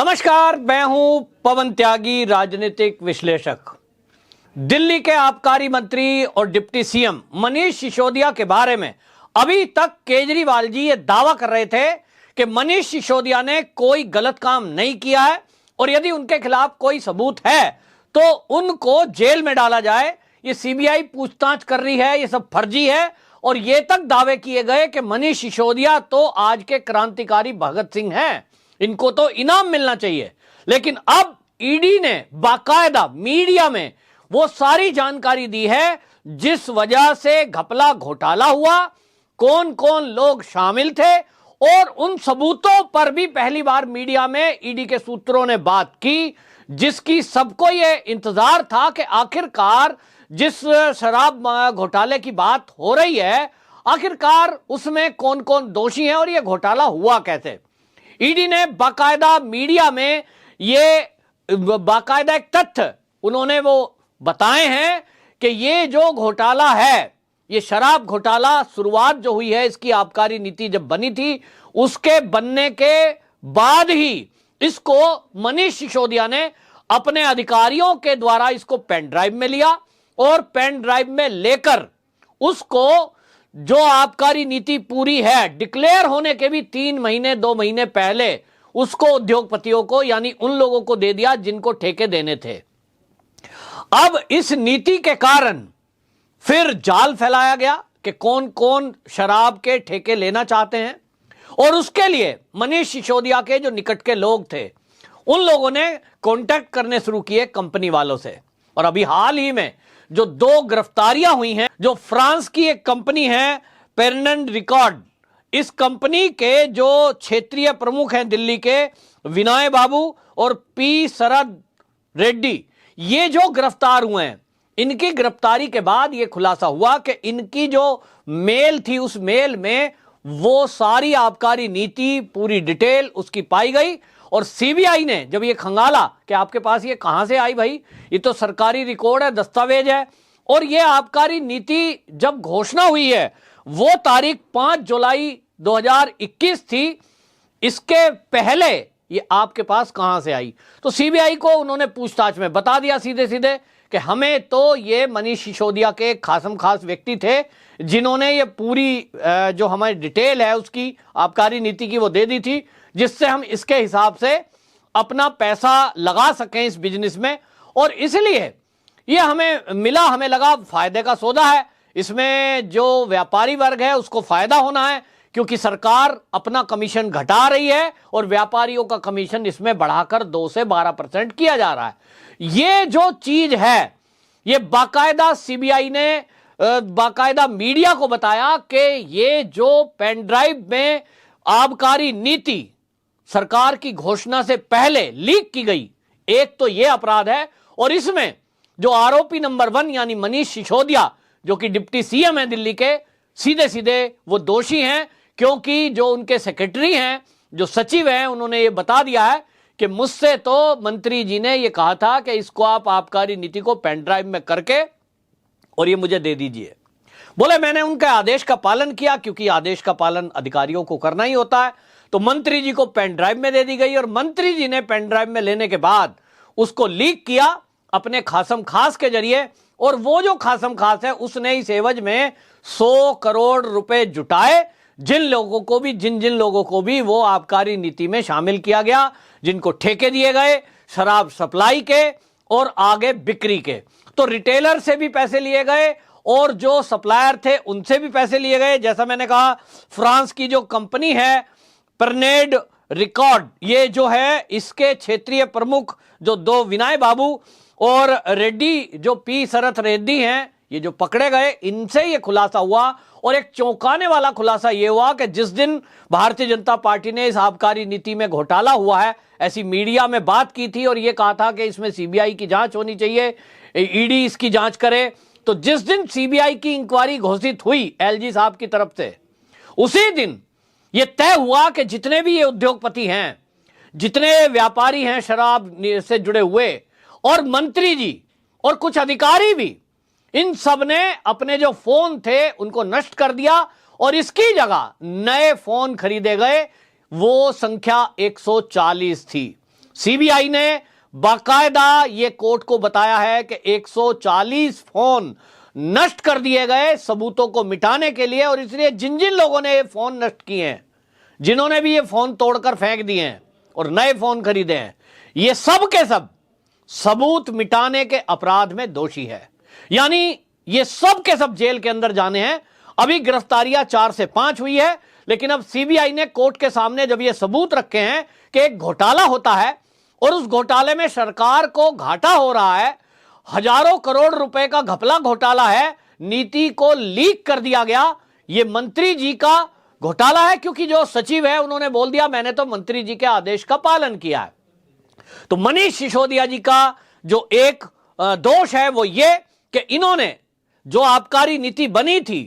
नमस्कार, मैं हूं पवन त्यागी, राजनीतिक विश्लेषक। दिल्ली के आबकारी मंत्री और डिप्टी सीएम मनीष सिसोदिया के बारे में अभी तक केजरीवाल जी ये दावा कर रहे थे कि मनीष सिसोदिया ने कोई गलत काम नहीं किया है और यदि उनके खिलाफ कोई सबूत है तो उनको जेल में डाला जाए। ये सीबीआई पूछताछ कर रही है, ये सब फर्जी है। और ये तक दावे किए गए कि मनीष सिसोदिया तो आज के क्रांतिकारी भगत सिंह हैं, इनको तो इनाम मिलना चाहिए। लेकिन अब ईडी ने बाकायदा मीडिया में वो सारी जानकारी दी है जिस वजह से घपला घोटाला हुआ, कौन कौन लोग शामिल थे, और उन सबूतों पर भी पहली बार मीडिया में ईडी के सूत्रों ने बात की, जिसकी सबको ये इंतजार था कि आखिरकार जिस शराब घोटाले की बात हो रही है, आखिरकार उसमें कौन कौन दोषी हैं और ये घोटाला हुआ कैसे। ईडी ने बाकायदा मीडिया में ये बाकायदा एक तथ्य उन्होंने वो बताए हैं कि ये जो घोटाला है, ये शराब घोटाला, शुरुआत जो हुई है इसकी आबकारी नीति जब बनी थी, उसके बनने के बाद ही इसको मनीष सिसोदिया ने अपने अधिकारियों के द्वारा इसको पेन ड्राइव में लिया और पेन ड्राइव में लेकर उसको जो आबकारी नीति पूरी है डिक्लेयर होने के भी 3 महीने 2 महीने पहले उसको उद्योगपतियों को, यानी उन लोगों को दे दिया जिनको ठेके देने थे। अब इस नीति के कारण फिर जाल फैलाया गया कि कौन कौन शराब के ठेके लेना चाहते हैं, और उसके लिए मनीष सिसोदिया के जो निकट के लोग थे उन लोगों ने कांटेक्ट करने शुरू किए कंपनी वालों से। और अभी हाल ही में जो 2 गिरफ्तारियां हुई हैं, जो फ्रांस की एक कंपनी है पेरनेंड रिकॉर्ड, इस कंपनी के जो क्षेत्रीय प्रमुख हैं दिल्ली के विनय बाबू और पी शरद रेड्डी, ये जो गिरफ्तार हुए हैं, इनकी गिरफ्तारी के बाद यह खुलासा हुआ कि इनकी जो मेल थी उस मेल में वो सारी आबकारी नीति पूरी डिटेल उसकी पाई गई। और सीबीआई ने जब ये खंगाला कि आपके पास ये कहां से आई भाई, ये तो सरकारी रिकॉर्ड है, दस्तावेज है, और ये आबकारी नीति जब घोषणा हुई है वो तारीख 5 जुलाई 2021 थी, इसके पहले ये आपके पास कहां से आई। तो सीबीआई को उन्होंने पूछताछ में बता दिया सीधे सीधे कि हमें तो ये मनीष सिसोदिया के खासम खास व्यक्ति थे जिन्होंने ये पूरी जो हमारी डिटेल है उसकी आबकारी नीति की वो दे दी थी, जिससे हम इसके हिसाब से अपना पैसा लगा सकें इस बिजनेस में। और इसलिए ये हमें मिला, हमें लगा फायदे का सौदा है, इसमें जो व्यापारी वर्ग है उसको फायदा होना है क्योंकि सरकार अपना कमीशन घटा रही है और व्यापारियों का कमीशन इसमें बढ़ाकर 2 से 12% किया जा रहा है। ये जो चीज है ये बाकायदा सीबीआई ने बाकायदा मीडिया को बताया कि ये जो पेन ड्राइव में आबकारी नीति सरकार की घोषणा से पहले लीक की गई, एक तो ये अपराध है। और इसमें जो आरोपी नंबर 1 यानी मनीष सिसोदिया जो कि डिप्टी सीएम है दिल्ली के, सीधे सीधे वो दोषी हैं, क्योंकि जो उनके सेक्रेटरी हैं, जो सचिव हैं, उन्होंने ये बता दिया है कि मुझसे तो मंत्री जी ने ये कहा था कि इसको आप आबकारी नीति को पेन ड्राइव में करके और ये मुझे दे दीजिए। बोले मैंने उनके आदेश का पालन किया क्योंकि आदेश का पालन अधिकारियों को करना ही होता है। तो मंत्री जी को पेन ड्राइव में दे दी गई और मंत्री जी ने पेन ड्राइव में लेने के बाद उसको लीक किया अपने खासम खास के जरिए, और वो जो खासम खास है उसने इस एवज में 100 करोड़ रुपए जुटाए जिन जिन लोगों को भी वो आबकारी नीति में शामिल किया गया, जिनको ठेके दिए गए शराब सप्लाई के और आगे बिक्री के। तो रिटेलर से भी पैसे लिए गए और जो सप्लायर थे उनसे भी पैसे लिए गए। जैसा मैंने कहा, फ्रांस की जो कंपनी है पेरनेंड रिकॉर्ड, ये जो है इसके क्षेत्रीय प्रमुख जो 2 विनय बाबू और रेड्डी जो पी शरद रेड्डी हैं, ये जो पकड़े गए, इनसे ये खुलासा हुआ। और एक चौंकाने वाला खुलासा ये हुआ कि जिस दिन भारतीय जनता पार्टी ने इस आबकारी नीति में घोटाला हुआ है ऐसी मीडिया में बात की थी और ये कहा था कि इसमें सीबीआई की जांच होनी चाहिए, ईडी इसकी जांच करे, तो जिस दिन सीबीआई की इंक्वायरी घोषित हुई एलजी साहब की तरफ से, उसी दिन ये तय हुआ कि जितने भी ये उद्योगपति हैं, जितने व्यापारी हैं शराब से जुड़े हुए, और मंत्री जी और कुछ अधिकारी भी, इन सब ने अपने जो फोन थे उनको नष्ट कर दिया और इसकी जगह नए फोन खरीदे गए। वो संख्या 140 थी। सीबीआई ने बाकायदा ये कोर्ट को बताया है कि 140 फोन नष्ट कर दिए गए सबूतों को मिटाने के लिए, और इसलिए जिन जिन लोगों ने ये फोन नष्ट किए हैं, जिन्होंने भी ये फोन तोड़कर फेंक दिए हैं और नए फोन खरीदे हैं, ये सब के सब सबूत मिटाने के अपराध में दोषी है। यानी ये सब के सब जेल के अंदर जाने हैं। अभी गिरफ्तारियां 4 से 5 हुई है, लेकिन अब सीबीआई ने कोर्ट के सामने जब ये सबूत रखे हैं कि एक घोटाला होता है और उस घोटाले में सरकार को घाटा हो रहा है, हजारों करोड़ रुपए का घपला घोटाला है, नीति को लीक कर दिया गया, ये मंत्री जी का घोटाला है, क्योंकि जो सचिव है उन्होंने बोल दिया मैंने तो मंत्री जी के आदेश का पालन किया है। तो मनीष सिसोदिया जी का जो एक दोष है वो ये कि इन्होंने जो आबकारी नीति बनी थी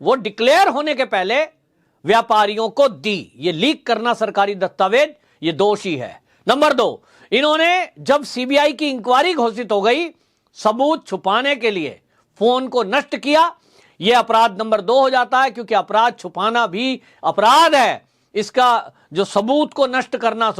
वो डिक्लेयर होने के पहले व्यापारियों को दी। ये लीक करना सरकारी दस्तावेज, ये दोषी है। नंबर 2, इन्होंने जब सीबीआई की इंक्वायरी घोषित हो गई, सबूत छुपाने के लिए फोन को नष्ट किया। यह अपराध नंबर 2 हो जाता है, क्योंकि अपराध छुपाना भी अपराध है। इसका जो सबूत को नष्ट करना,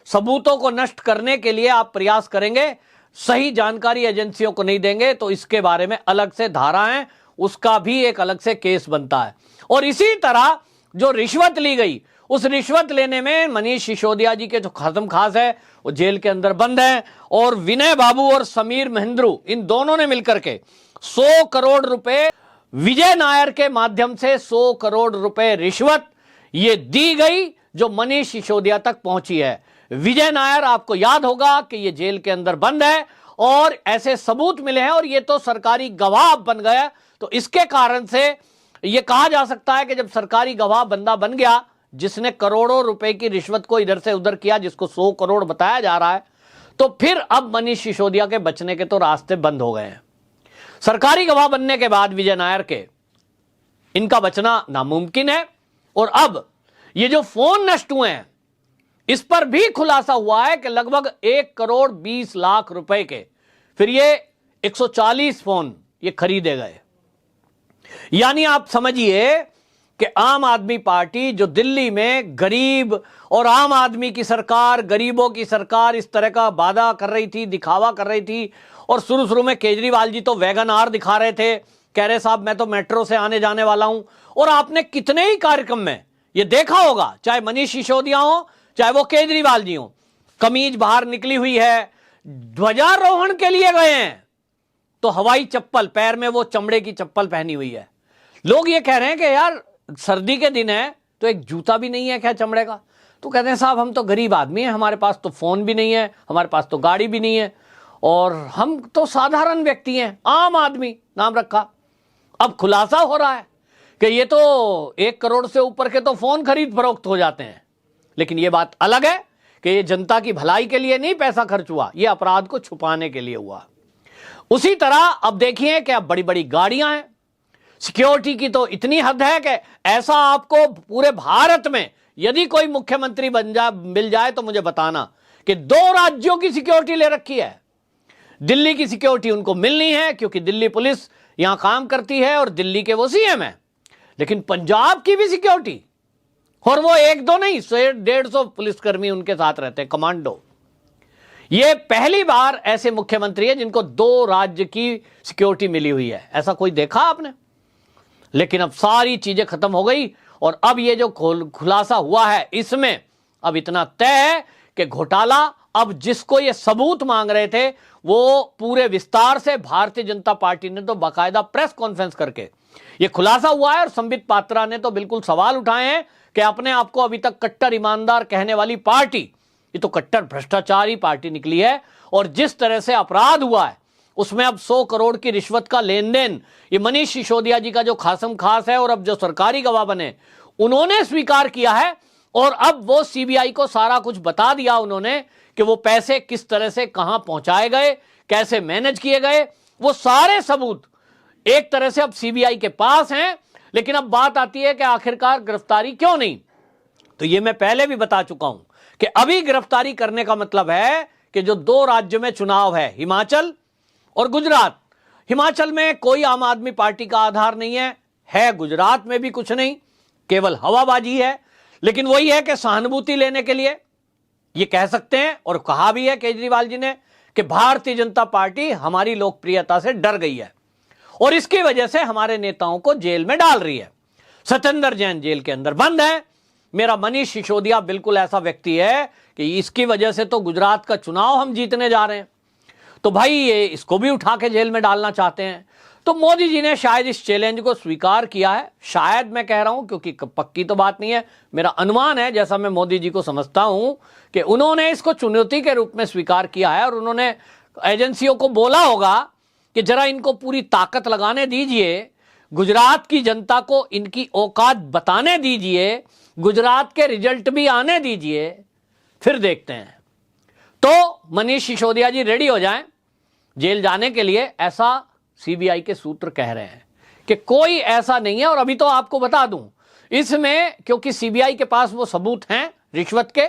सबूतों को नष्ट करने के लिए आप प्रयास करेंगे, सही जानकारी एजेंसियों को नहीं देंगे, तो इसके बारे में अलग से धारा है, उसका भी एक अलग से केस बनता है। और इसी तरह जो रिश्वत ली गई, उस रिश्वत लेने में मनीष सिसोदिया जी के जो खासम खास है वो जेल के अंदर बंद है, और विनय बाबू और समीर महेंद्रू, इन दोनों ने मिलकर के 100 करोड़ रुपए विजय नायर के माध्यम से 100 करोड़ रुपए रिश्वत ये दी गई, जो मनीष सिसोदिया तक पहुंची है। विजय नायर, आपको याद होगा कि ये जेल के अंदर बंद है और ऐसे सबूत मिले हैं और ये तो सरकारी गवाह बन गया। तो इसके कारण से ये कहा जा सकता है कि जब सरकारी गवाह बंदा बन गया, जिसने करोड़ों रुपए की रिश्वत को इधर से उधर किया, जिसको 100 करोड़ बताया जा रहा है, तो फिर अब मनीष सिसोदिया के बचने के तो रास्ते बंद हो गए हैं। सरकारी गवाह बनने के बाद विजय नायर के इनका बचना नामुमकिन है। और अब ये जो फोन नष्ट हुए हैं, इस पर भी खुलासा हुआ है कि लगभग 1 करोड़ 20 लाख रुपए के फिर ये 140 फोन ये खरीदे गए। यानी आप समझिए कि आम आदमी पार्टी जो दिल्ली में गरीब और आम आदमी की सरकार, गरीबों की सरकार, इस तरह का वादा कर रही थी, दिखावा कर रही थी, और शुरू में केजरीवाल जी तो वैगन आर दिखा रहे थे, कह रहे साहब मैं तो मेट्रो से आने जाने वाला हूं। और आपने कितने ही कार्यक्रम में ये देखा होगा, चाहे मनीष सिसोदिया हो चाहे वो केजरीवाल जी हो, कमीज बाहर निकली हुई है, ध्वजारोहण के लिए गए हैं तो हवाई चप्पल, पैर में वो चमड़े की चप्पल पहनी हुई है। लोग ये कह रहे हैं कि यार सर्दी के दिन है तो एक जूता भी नहीं है क्या चमड़े का? तो कहते हैं साहब हम तो गरीब आदमी हैं, हमारे पास तो फोन भी नहीं है, हमारे पास तो गाड़ी भी नहीं है, और हम तो साधारण व्यक्ति हैं, आम आदमी नाम रखा। अब खुलासा हो रहा है कि ये तो 1 करोड़ से ऊपर के तो फोन खरीद फरोख्त हो जाते हैं। लेकिन ये बात अलग है कि ये जनता की भलाई के लिए नहीं पैसा खर्च हुआ, ये अपराध को छुपाने के लिए हुआ। उसी तरह अब देखिए कि अब बड़ी बड़ी गाड़ियां हैं, सिक्योरिटी की तो इतनी हद है कि ऐसा आपको पूरे भारत में यदि कोई मुख्यमंत्री मिल जाए तो मुझे बताना कि 2 राज्यों की सिक्योरिटी ले रखी है। दिल्ली की सिक्योरिटी उनको मिलनी है क्योंकि दिल्ली पुलिस यहां काम करती है और दिल्ली के वो सीएम है, लेकिन पंजाब की भी सिक्योरिटी, और वो 1-2 नहीं, 150 पुलिसकर्मी उनके साथ रहते हैं, कमांडो। ये पहली बार ऐसे मुख्यमंत्री है जिनको 2 राज्य की सिक्योरिटी मिली हुई है। ऐसा कोई देखा आपने? लेकिन अब सारी चीजें खत्म हो गई, और अब ये जो खुलासा हुआ है इसमें अब इतना तय है कि घोटाला, अब जिसको ये सबूत मांग रहे थे वो पूरे विस्तार से भारतीय जनता पार्टी ने तो बाकायदा प्रेस कॉन्फ्रेंस करके ये खुलासा हुआ है। और संबित पात्रा ने तो बिल्कुल सवाल उठाए हैं कि अपने आप को अभी तक कट्टर ईमानदार कहने वाली पार्टी, ये तो कट्टर भ्रष्टाचारी पार्टी निकली है। और जिस तरह से अपराध हुआ है उसमें अब 100 करोड़ की रिश्वत का लेन देन, ये मनीष सिसोदिया जी का जो खासम खास है और अब जो सरकारी गवाह बने उन्होंने स्वीकार किया है। और अब वो सीबीआई को सारा कुछ बता दिया उन्होंने कि वो पैसे किस तरह से कहां पहुंचाए गए, कैसे मैनेज किए गए, वो सारे सबूत एक तरह से अब सीबीआई के पास हैं। लेकिन अब बात आती है कि आखिरकार गिरफ्तारी क्यों नहीं? तो ये मैं पहले भी बता चुका हूं कि अभी गिरफ्तारी करने का मतलब है कि जो 2 राज्यों में चुनाव है, हिमाचल और गुजरात। हिमाचल में कोई आम आदमी पार्टी का आधार नहीं है, गुजरात में भी कुछ नहीं, केवल हवाबाजी है। लेकिन वही है कि सहानुभूति लेने के लिए ये कह सकते हैं, और कहा भी है केजरीवाल जी ने कि भारतीय जनता पार्टी हमारी लोकप्रियता से डर गई है और इसकी वजह से हमारे नेताओं को जेल में डाल रही है। सत्येंद्र जैन जेल के अंदर बंद है। मेरा मनीष सिसोदिया बिल्कुल ऐसा व्यक्ति है कि इसकी वजह से तो गुजरात का चुनाव हम जीतने जा रहे हैं, तो भाई ये इसको भी उठा के जेल में डालना चाहते हैं। तो मोदी जी ने शायद इस चैलेंज को स्वीकार किया है, शायद मैं कह रहा हूं क्योंकि पक्की तो बात नहीं है, मेरा अनुमान है जैसा मैं मोदी जी को समझता हूं कि उन्होंने इसको चुनौती के रूप में स्वीकार किया है और उन्होंने एजेंसियों को बोला होगा कि जरा इनको पूरी ताकत लगाने दीजिए, गुजरात की जनता को इनकी औकात बताने दीजिए, गुजरात के रिजल्ट भी आने दीजिए, फिर देखते हैं। तो मनीष सिसोदिया जी रेडी हो जाएं जेल जाने के लिए, ऐसा सीबीआई के सूत्र कह रहे हैं कि कोई ऐसा नहीं है। और अभी तो आपको बता दूं इसमें, क्योंकि सीबीआई के पास वो सबूत हैं रिश्वत के,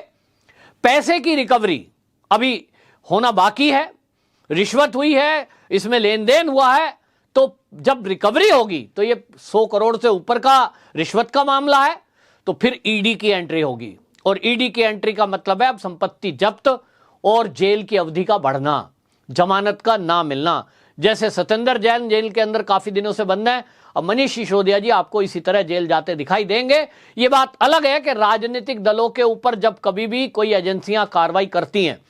पैसे की रिकवरी अभी होना बाकी है, रिश्वत हुई है, इसमें लेन देन हुआ है, तो जब रिकवरी होगी तो ये 100 करोड़ से ऊपर का रिश्वत का मामला है, तो फिर ईडी की एंट्री होगी और ईडी की एंट्री का मतलब है अब संपत्ति जब्त और जेल की अवधि का बढ़ना, जमानत का ना मिलना। जैसे सत्येंद्र जैन जेल के अंदर काफी दिनों से बंद है, अब मनीष सिसोदिया जी आपको इसी तरह जेल जाते दिखाई देंगे। ये बात अलग है कि राजनीतिक दलों के ऊपर जब कभी भी कोई एजेंसियां कार्रवाई करती हैं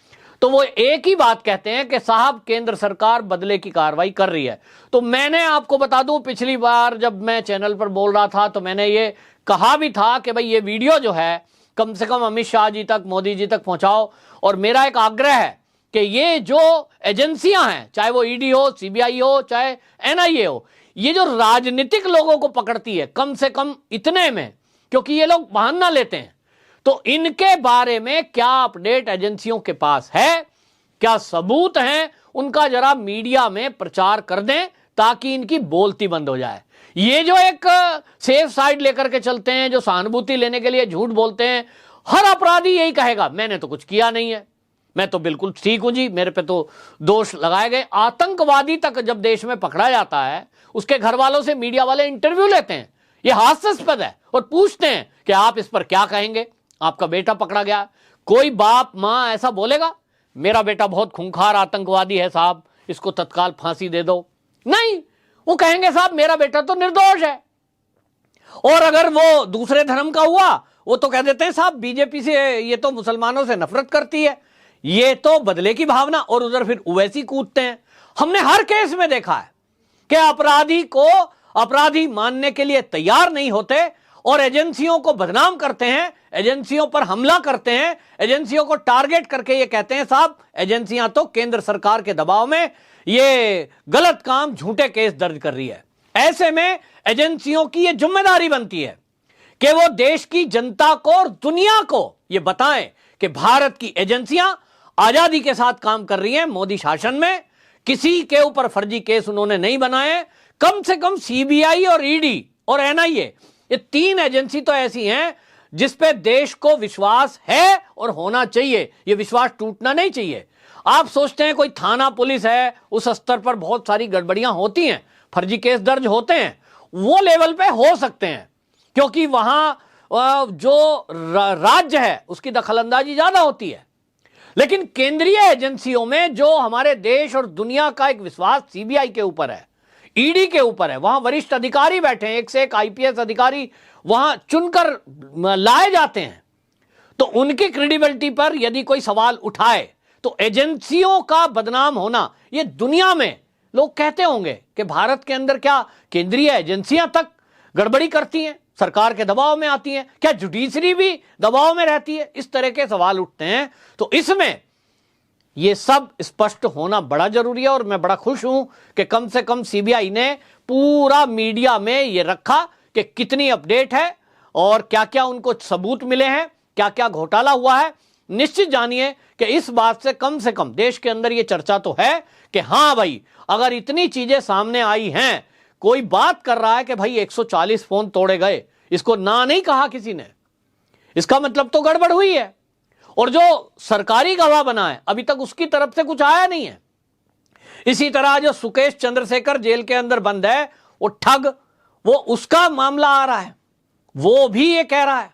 तो वो एक ही बात कहते हैं कि साहब केंद्र सरकार बदले की कार्रवाई कर रही है। तो मैंने आपको बता दूं, पिछली बार जब मैं चैनल पर बोल रहा था तो मैंने ये कहा भी था कि भाई ये वीडियो जो है कम से कम अमित शाह जी तक, मोदी जी तक पहुंचाओ। और मेरा एक आग्रह है कि ये जो एजेंसियां हैं, चाहे वो ईडी हो, सीबीआई हो, चाहे एनआईए हो, ये जो राजनीतिक लोगों को पकड़ती है कम से कम इतने में, क्योंकि ये लोग बहाना लेते हैं, तो इनके बारे में क्या अपडेट एजेंसियों के पास है, क्या सबूत हैं, उनका जरा मीडिया में प्रचार कर दें ताकि इनकी बोलती बंद हो जाए। ये जो एक सेफ साइड लेकर के चलते हैं, जो सहानुभूति लेने के लिए झूठ बोलते हैं, हर अपराधी यही कहेगा मैंने तो कुछ किया नहीं है, मैं तो बिल्कुल ठीक हूं जी, मेरे पे तो दोष लगाए गए। आतंकवादी तक जब देश में पकड़ा जाता है उसके घर वालों से मीडिया वाले इंटरव्यू लेते हैं, यह हास्यास्पद है, और पूछते हैं कि आप इस पर क्या कहेंगे, आपका बेटा पकड़ा गया। कोई बाप मां ऐसा बोलेगा मेरा बेटा बहुत खूंखार आतंकवादी है साहब, इसको तत्काल फांसी दे दो? नहीं, वो कहेंगे साहब मेरा बेटा तो निर्दोष है। और अगर वो दूसरे धर्म का हुआ वो तो कह देते हैं साहब बीजेपी से, ये तो मुसलमानों से नफरत करती है, ये तो बदले की भावना, और उधर फिर ओवैसी कूदते हैं। हमने हर केस में देखा है कि अपराधी को अपराधी मानने के लिए तैयार नहीं होते और एजेंसियों को बदनाम करते हैं, एजेंसियों पर हमला करते हैं, एजेंसियों को टारगेट करके ये कहते हैं साहब एजेंसियां तो केंद्र सरकार के दबाव में ये गलत काम, झूठे केस दर्ज कर रही है। ऐसे में एजेंसियों की ये जिम्मेदारी बनती है कि वो देश की जनता को और दुनिया को ये बताएं कि भारत की एजेंसियां आजादी के साथ काम कर रही हैं। मोदी शासन में किसी के ऊपर फर्जी केस उन्होंने नहीं बनाए। कम से कम सीबीआई और ईडी और एनआईए, ये 3 एजेंसी तो ऐसी हैं जिस पे देश को विश्वास है और होना चाहिए, ये विश्वास टूटना नहीं चाहिए। आप सोचते हैं कोई थाना पुलिस है, उस स्तर पर बहुत सारी गड़बड़ियां होती हैं, फर्जी केस दर्ज होते हैं, वो लेवल पे हो सकते हैं क्योंकि वहां जो राज्य है उसकी दखलंदाजी ज्यादा होती है। लेकिन केंद्रीय एजेंसियों में जो हमारे देश और दुनिया का एक विश्वास सीबीआई के ऊपर है, ईडी के ऊपर है, वहां वरिष्ठ अधिकारी बैठे हैं, एक से एक आईपीएस अधिकारी वहां चुनकर लाए जाते हैं, तो उनकी क्रेडिबिलिटी पर यदि कोई सवाल उठाए तो एजेंसियों का बदनाम होना, ये दुनिया में लोग कहते होंगे कि भारत के अंदर क्या केंद्रीय एजेंसियां तक गड़बड़ी करती हैं, सरकार के दबाव में आती हैं, क्या जुडिशरी भी दबाव में रहती है, इस तरह के सवाल उठते हैं। तो इसमें यह सब स्पष्ट होना बड़ा जरूरी है और मैं बड़ा खुश हूं कि कम से कम सीबीआई ने पूरा मीडिया में यह रखा कि कितनी अपडेट है और क्या क्या उनको सबूत मिले हैं, क्या क्या घोटाला हुआ है। निश्चित जानिए कि इस बात से कम देश के अंदर यह चर्चा तो है कि हां भाई, अगर इतनी चीजें सामने आई हैं, कोई बात कर रहा है कि भाई 140 फोन तोड़े गए, इसको ना नहीं कहा किसी ने, इसका मतलब तो गड़बड़ हुई है। और जो सरकारी गवाह बना है अभी तक उसकी तरफ से कुछ आया नहीं है। इसी तरह जो सुकेश चंद्रशेखर जेल के अंदर बंद है, वो ठग, वो उसका मामला आ रहा है, वो भी ये कह रहा है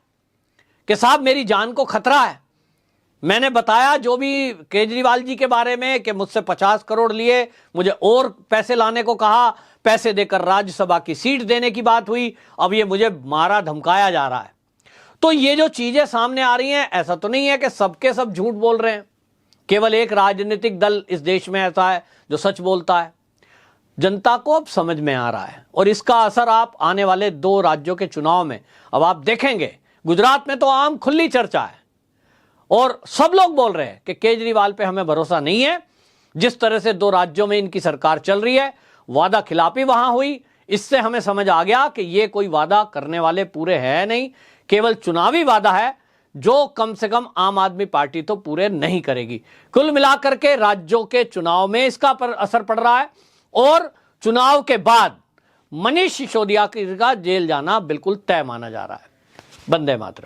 कि साहब मेरी जान को खतरा है, मैंने बताया जो भी केजरीवाल जी के बारे में कि मुझसे 50 करोड़ लिए, मुझे और पैसे लाने को कहा, पैसे देकर राज्यसभा की सीट देने की बात हुई, अब ये मुझे मारा धमकाया जा रहा है। तो ये जो चीजें सामने आ रही हैं, ऐसा तो नहीं है कि सबके सब झूठ बोल रहे हैं, केवल एक राजनीतिक दल इस देश में ऐसा है जो सच बोलता है। जनता को अब समझ में आ रहा है और इसका असर आप आने वाले 2 राज्यों के चुनाव में अब आप देखेंगे। गुजरात में तो आम खुली चर्चा है और सब लोग बोल रहे हैं कि केजरीवाल पे हमें भरोसा नहीं है। जिस तरह से 2 राज्यों में इनकी सरकार चल रही है, वादा खिलाफी वहां हुई, इससे हमें समझ आ गया कि ये कोई वादा करने वाले पूरे है नहीं, केवल चुनावी वादा है जो कम से कम आम आदमी पार्टी तो पूरे नहीं करेगी। कुल मिलाकर के राज्यों के चुनाव में इसका असर पड़ रहा है और चुनाव के बाद मनीष सिसोदिया का जेल जाना बिल्कुल तय माना जा रहा है। वंदे मातरम।